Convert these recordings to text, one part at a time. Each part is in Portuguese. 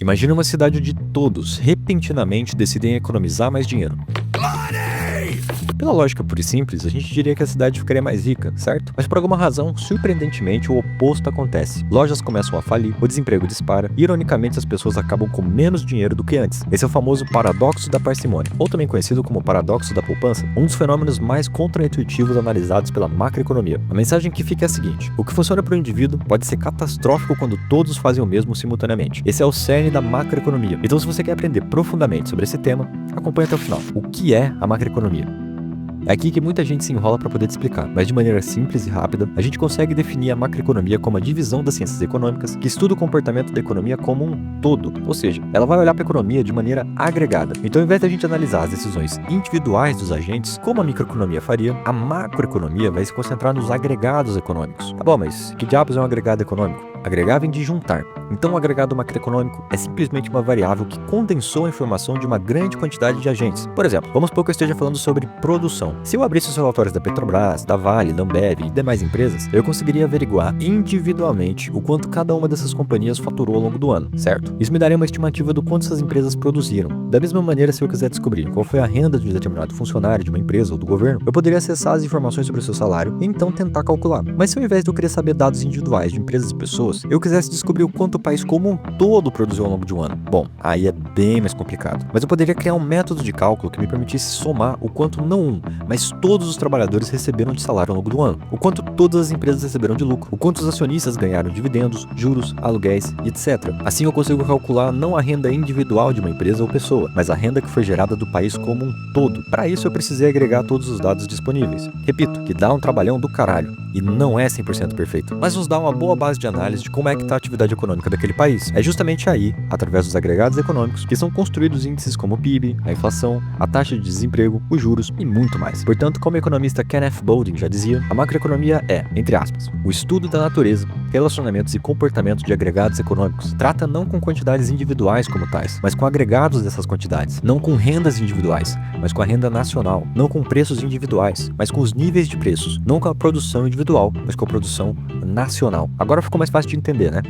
Imagina uma cidade onde todos, repentinamente, decidem economizar mais dinheiro. Pela lógica pura e simples, a gente diria que a cidade ficaria mais rica, certo? Mas por alguma razão, surpreendentemente, o oposto acontece. Lojas começam a falir, o desemprego dispara e, ironicamente, as pessoas acabam com menos dinheiro do que antes. Esse é o famoso paradoxo da parcimônia, ou também conhecido como paradoxo da poupança, um dos fenômenos mais contraintuitivos analisados pela macroeconomia. A mensagem que fica é a seguinte: o que funciona para o indivíduo pode ser catastrófico quando todos fazem o mesmo simultaneamente. Esse é o cerne da macroeconomia. Então, se você quer aprender profundamente sobre esse tema, acompanhe até o final. O que é a macroeconomia? É aqui que muita gente se enrola para poder te explicar, mas de maneira simples e rápida, a gente consegue definir a macroeconomia como a divisão das ciências econômicas que estuda o comportamento da economia como um todo, ou seja, ela vai olhar para a economia de maneira agregada. Então, ao invés de a gente analisar as decisões individuais dos agentes, como a microeconomia faria, a macroeconomia vai se concentrar nos agregados econômicos. Tá bom, mas que diabos é um agregado econômico? Agregar vem de juntar. Então, o agregado macroeconômico é simplesmente uma variável que condensou a informação de uma grande quantidade de agentes. Por exemplo, vamos supor que eu esteja falando sobre produção. Se eu abrisse os relatórios da Petrobras, da Vale, da Ambev e demais empresas, eu conseguiria averiguar individualmente o quanto cada uma dessas companhias faturou ao longo do ano, certo? Isso me daria uma estimativa do quanto essas empresas produziram. Da mesma maneira, se eu quiser descobrir qual foi a renda de um determinado funcionário de uma empresa ou do governo, eu poderia acessar as informações sobre o seu salário e então tentar calcular. Mas se ao invés de eu querer saber dados individuais de empresas e pessoas, eu quisesse descobrir o quanto o país como um todo produziu ao longo de um ano, bom, aí é bem mais complicado. Mas eu poderia criar um método de cálculo que me permitisse somar o quanto não um, mas todos os trabalhadores receberam de salário ao longo do ano, o quanto todas as empresas receberam de lucro, o quanto os acionistas ganharam dividendos, juros, aluguéis e etc. Assim eu consigo calcular não a renda individual de uma empresa ou pessoa, mas a renda que foi gerada do país como um todo. Para isso eu precisei agregar todos os dados disponíveis. Repito, que dá um trabalhão do caralho, e não é 100% perfeito, mas nos dá uma boa base de análise de como é que está a atividade econômica daquele país. É justamente aí, através dos agregados econômicos, que são construídos índices como o PIB, a inflação, a taxa de desemprego, os juros e muito mais. Portanto, como o economista Kenneth Boulding já dizia, a macroeconomia é, entre aspas, o estudo da natureza, relacionamentos e comportamento de agregados econômicos. Trata não com quantidades individuais como tais, mas com agregados dessas quantidades. Não com rendas individuais, mas com a renda nacional. Não com preços individuais, mas com os níveis de preços. Não com a produção individual, mas com a produção nacional. Agora ficou mais fácil de entender, né?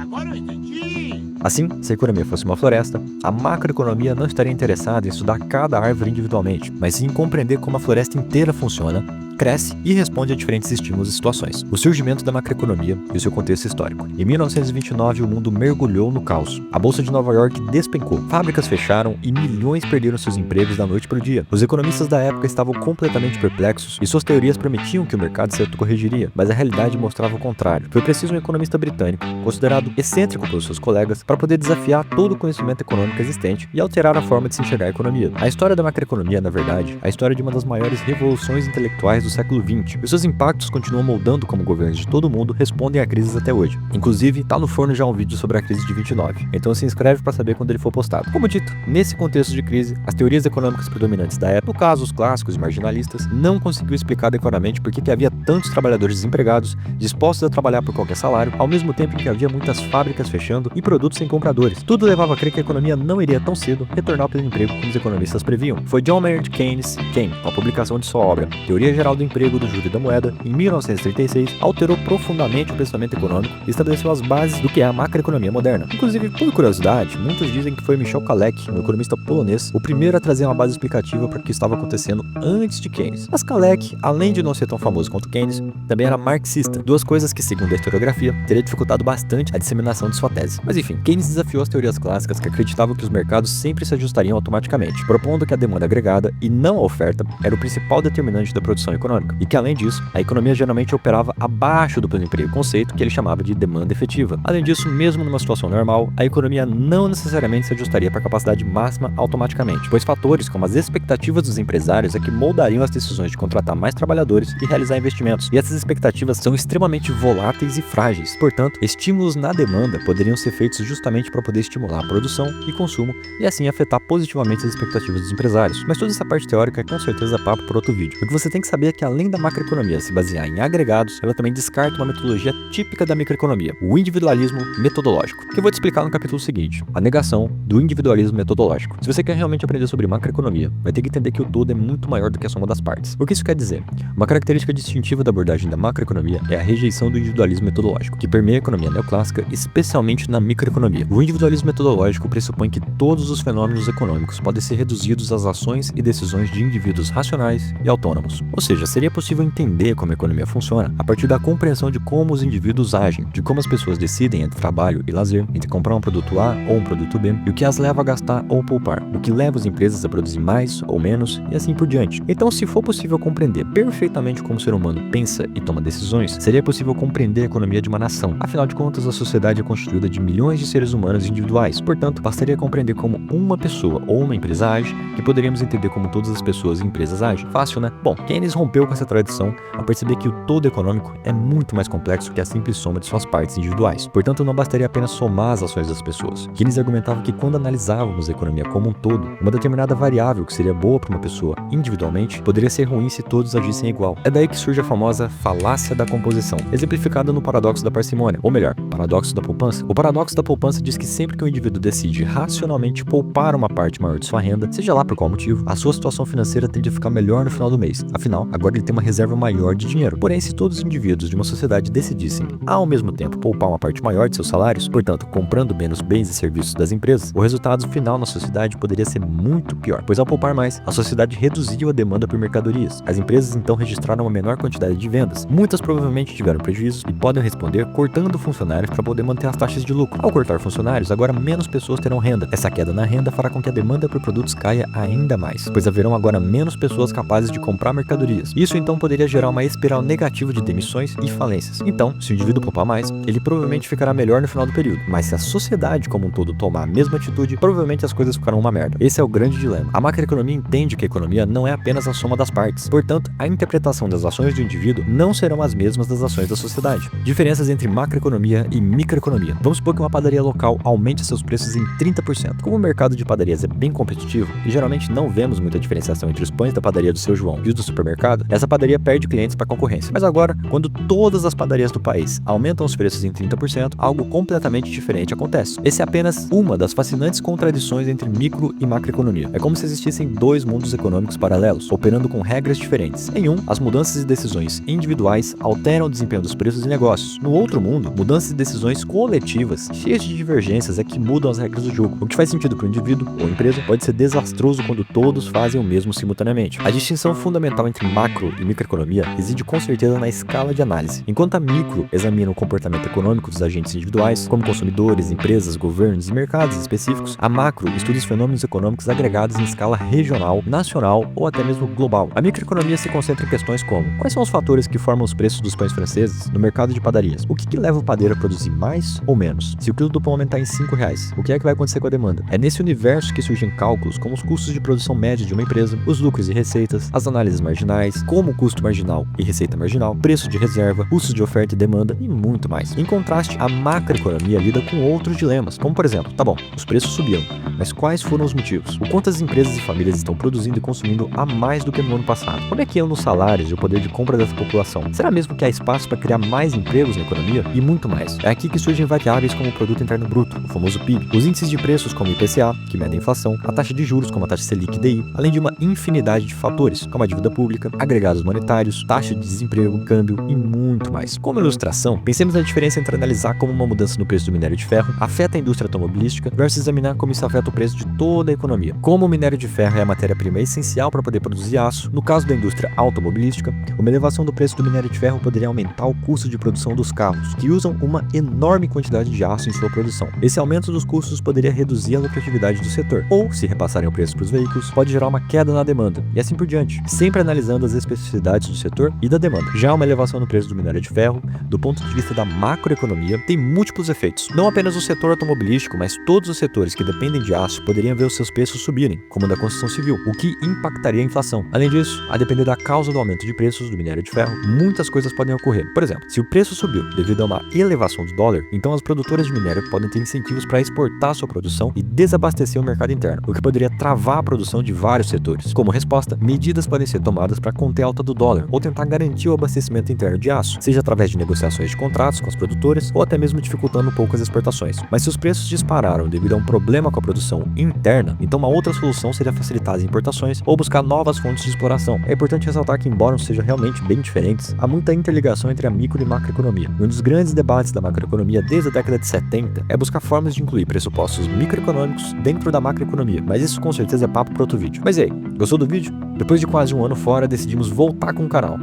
Agora eu entendi! Assim, se a economia fosse uma floresta, a macroeconomia não estaria interessada em estudar cada árvore individualmente, mas sim em compreender como a floresta inteira funciona, cresce e responde a diferentes estímulos e situações. O surgimento da macroeconomia e o seu contexto histórico. Em 1929, o mundo mergulhou no caos. A Bolsa de Nova York despencou, fábricas fecharam e milhões perderam seus empregos da noite para o dia. Os economistas da época estavam completamente perplexos e suas teorias prometiam que o mercado se autocorrigiria, mas a realidade mostrava o contrário. Foi preciso um economista britânico, considerado excêntrico pelos seus colegas, para poder desafiar todo o conhecimento econômico existente e alterar a forma de se enxergar a economia. A história da macroeconomia, na verdade, é a história de uma das maiores revoluções intelectuais do século XX, e seus impactos continuam moldando como governos de todo mundo respondem a crises até hoje. Inclusive, tá no forno já um vídeo sobre a crise de 29, então se inscreve para saber quando ele for postado. Como dito, nesse contexto de crise, as teorias econômicas predominantes da época, no caso os clássicos e marginalistas, não conseguiu explicar adequadamente por que havia tantos trabalhadores desempregados, dispostos a trabalhar por qualquer salário, ao mesmo tempo em que havia muitas fábricas fechando e produtos sem compradores. Tudo levava a crer que a economia não iria tão cedo retornar ao pleno emprego como os economistas previam. Foi John Maynard Keynes quem, com a publicação de sua obra Teoria Geral do Emprego, do Juro e da Moeda, em 1936, alterou profundamente o pensamento econômico e estabeleceu as bases do que é a macroeconomia moderna. Inclusive, por curiosidade, muitos dizem que foi Michel Kalecki, um economista polonês, o primeiro a trazer uma base explicativa para o que estava acontecendo antes de Keynes. Mas Kalecki, além de não ser tão famoso quanto Keynes, também era marxista, duas coisas que, segundo a historiografia, teria dificultado bastante a disseminação de sua tese. Mas enfim, Keynes desafiou as teorias clássicas que acreditavam que os mercados sempre se ajustariam automaticamente, propondo que a demanda agregada e não a oferta era o principal determinante da produção econômica, e que além disso, a economia geralmente operava abaixo do pleno emprego, conceito que ele chamava de demanda efetiva. Além disso, mesmo numa situação normal, a economia não necessariamente se ajustaria para a capacidade máxima automaticamente, pois fatores como as expectativas dos empresários é que moldariam as decisões de contratar mais trabalhadores e realizar investimentos, e essas expectativas são extremamente voláteis e frágeis. Portanto, estímulos na demanda poderiam ser feitos justamente para poder estimular a produção e consumo e assim afetar positivamente as expectativas dos empresários. Mas toda essa parte teórica é com certeza papo por outro vídeo. O que você tem que saber é que além da macroeconomia se basear em agregados, ela também descarta uma metodologia típica da microeconomia, o individualismo metodológico, que eu vou te explicar no capítulo seguinte, a negação do individualismo metodológico. Se você quer realmente aprender sobre macroeconomia, vai ter que entender que o todo é muito maior do que a soma das partes. O que isso quer dizer? Uma característica distintiva da abordagem da macroeconomia é a rejeição do individualismo metodológico, que permeia a economia neoclássica, especialmente na microeconomia. O individualismo metodológico pressupõe que todos os fenômenos econômicos podem ser reduzidos às ações e decisões de indivíduos racionais e autônomos. Ou seja, seria possível entender como a economia funciona a partir da compreensão de como os indivíduos agem, de como as pessoas decidem entre trabalho e lazer, entre comprar um produto A ou um produto B, e o que as leva a gastar ou poupar, o que leva as empresas a produzir mais ou menos, e assim por diante. Então, se for possível compreender perfeitamente como o ser humano pensa e toma decisões, seria possível compreender a economia de uma nação. Afinal de contas, a sociedade é constituída de milhões de seres humanos individuais. Portanto, bastaria compreender como uma pessoa ou uma empresa age, que poderíamos entender como todas as pessoas e empresas agem. Fácil, né? Bom, Keynes rompeu com essa tradição ao perceber que o todo econômico é muito mais complexo que a simples soma de suas partes individuais. Portanto, não bastaria apenas somar as ações das pessoas. Keynes argumentava que quando analisávamos a economia como um todo, uma determinada variável que seria boa para uma pessoa individualmente poderia ser ruim se todos agissem igual. É daí que surge a famosa falácia da composição, exemplificada no paradoxo da parcimônia, ou melhor, paradoxo da poupança. O paradoxo da poupança diz que sempre que o indivíduo decide racionalmente poupar uma parte maior de sua renda, seja lá por qual motivo, a sua situação financeira tende a ficar melhor no final do mês. Afinal, agora ele tem uma reserva maior de dinheiro. Porém, se todos os indivíduos de uma sociedade decidissem, ao mesmo tempo, poupar uma parte maior de seus salários, portanto, comprando menos bens e serviços das empresas, o resultado final na sociedade poderia ser muito pior, pois ao poupar mais, a sociedade reduziu a demanda por mercadorias. As empresas então registraram uma menor quantidade de vendas. Muitas provavelmente tiveram prejuízos e podem responder cortando funcionários para poder manter as taxas de lucro. Ao cortar funcionários, agora menos pessoas terão renda. Essa queda na renda fará com que a demanda por produtos caia ainda mais, pois haverão agora menos pessoas capazes de comprar mercadorias. Isso então poderia gerar uma espiral negativa de demissões e falências. Então, se o indivíduo poupar mais, ele provavelmente ficará melhor no final do período. Mas se a sociedade como um todo tomar a mesma atitude, provavelmente as coisas ficarão uma merda. Esse é o grande dilema. A macroeconomia entende que a economia não é apenas a soma das partes. Portanto, a interpretação das ações do indivíduo não serão as mesmas das ações da sociedade. Diferenças entre macroeconomia e microeconomia. Vamos supor que uma padaria local aumente seus preços em 30%. Como o mercado de padarias é bem competitivo e geralmente não vemos muita diferenciação entre os pães da padaria do seu João e os do supermercado, essa padaria perde clientes para a concorrência. Mas agora, quando todas as padarias do país aumentam os preços em 30%, algo completamente diferente acontece. Esse é apenas uma das fascinantes contradições entre micro e macroeconomia. É como se existissem dois mundos econômicos paralelos, operando com regras diferentes. Em um, as mudanças e decisões individuais alteram o desempenho dos preços e negócios. No outro mundo, mudanças e decisões coletivas, cheias de divergências, é que mudam as regras do jogo. O que faz sentido para o indivíduo ou empresa pode ser desastroso quando todos fazem o mesmo simultaneamente. A distinção fundamental entre macro e microeconomia reside com certeza na escala de análise. Enquanto a micro examina o comportamento econômico dos agentes individuais, como consumidores, empresas, governos e mercados específicos, a macro estuda os fenômenos econômicos agregados em escala regional, nacional ou até mesmo global. A microeconomia se concentra em questões como: quais são os fatores que formam os preços dos pães franceses no mercado de padarias? O que leva o padeiro a produzir mais ou menos? Se o quilo do pão aumentar em R$5, o que é que vai acontecer com a demanda? É nesse universo que surgem cálculos como os custos de produção média de uma empresa, os lucros e receitas, as análises marginais, como o custo marginal e receita marginal, preço de reserva, custos de oferta e demanda e muito mais. Em contraste, a macroeconomia lida com outros dilemas, como por exemplo, tá bom, os preços subiram, mas quais foram os motivos? O quanto as empresas e famílias estão produzindo e consumindo a mais do que no ano passado? Como é que andam os salários e o poder de compra dessa população? Será mesmo que há espaço para criar mais empregos na economia? E muito mais. É aqui que surgem variáveis como o produto interno bruto, o famoso PIB, os índices de preços como o IPCA, que mede a inflação, a taxa de juros como a taxa Selic e DI, além de uma infinidade de fatores, como a dívida pública, agregados monetários, taxa de desemprego, câmbio e muito mais. Como ilustração, pensemos na diferença entre analisar como uma mudança no preço do minério de ferro afeta a indústria automobilística versus examinar como isso afeta o preço de toda a economia. Como o minério de ferro é a matéria-prima essencial para poder produzir aço, no caso da indústria automobilística, uma elevação do preço do minério de ferro poderia aumentar o custo de produção dos carros, que usam uma enorme quantidade de aço em sua produção. Esse aumento dos custos poderia reduzir a lucratividade do setor, ou, se repassarem o preço para os veículos, pode gerar uma queda na demanda, e assim por diante, sempre analisando as especificidades do setor e da demanda. Já uma elevação no preço do minério de ferro, do ponto de vista da macroeconomia, tem múltiplos efeitos. Não apenas o setor automobilístico, mas todos os setores que dependem de aço poderiam ver os seus preços subirem, como o da construção civil, o que impactaria a inflação. Além disso, a depender da causa do aumento de preços do minério de ferro, muitas coisas podem ocorrer. Por exemplo, se o preço subiu devido a uma elevação do dólar, então as produtoras de minério podem ter incentivos para exportar sua produção e desabastecer o mercado interno, o que poderia travar a produção de vários setores. Como resposta, medidas podem ser tomadas para conter a alta do dólar ou tentar garantir o abastecimento interno de aço, seja através de negociações de contratos com os produtores ou até mesmo dificultando um pouco as exportações. Mas se os preços dispararam devido a um problema com a produção interna, então uma outra solução seria facilitar as importações ou buscar novas fontes de exploração. É importante ressaltar que, embora não sejam realmente bem diferentes, há muita interligação entre a micro e macroeconomia. Um dos grandes debates da macroeconomia desde a década de 70 é buscar formas de incluir pressupostos microeconômicos dentro da macroeconomia, mas isso com certeza é papo para outro vídeo. Mas e aí, gostou do vídeo? Depois de quase um ano fora, decidimos voltar com o canal.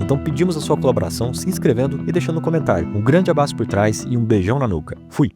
Então pedimos a sua colaboração se inscrevendo e deixando um comentário. Um grande abraço por trás e um beijão na nuca. Fui!